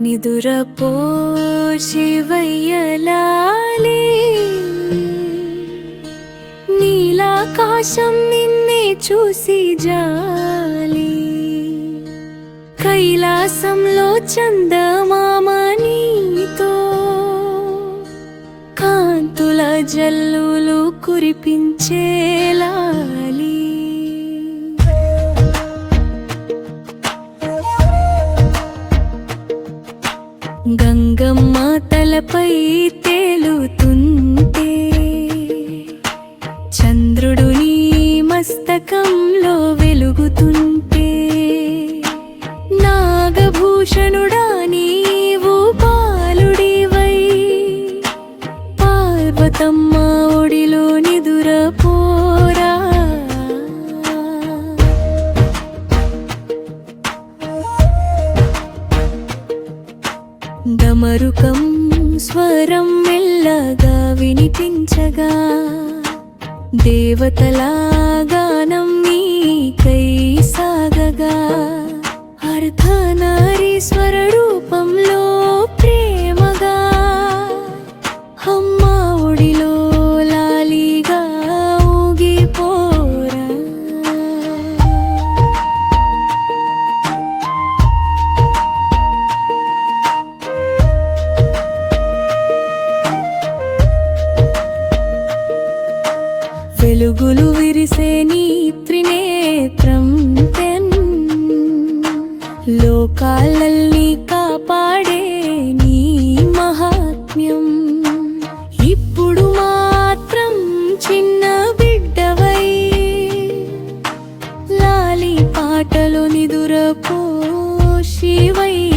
నిదురపో శివయ్య లాలి, నీలాకాశం నిన్నే చూసి జాలి, కైలాసంలో చందమామ నీతో కాంతుల జల్లులు కురిపించేలాలి. గంగమ్మ తలపై తేలుతుంటే, చంద్రుడు నీ మస్తకంలో వెలుగుతుంటే, నాగభూషణుడా నీవు బాలుడివై పార్వతమ్మ ఒడిలో నిదురపోరా. డమరుకం స్వరం మెల్లగా వినిపించగా, దేవతల గానం నీకై సాగగా, అర్ధనారీశ్వర రూపంలో ప్రేమగా అమ్మ ఒడిలో లాలిగా ఊగిపోరా. వెలుగులు విరిసే నీ త్రినేత్రం తెన్, లోకాలల్ని కాపాడే నీ మహాత్మ్యం. ఇప్పుడు మాత్రం చిన్న బిడ్డవై లాలి పాటలు నిదురపో శివయ్య.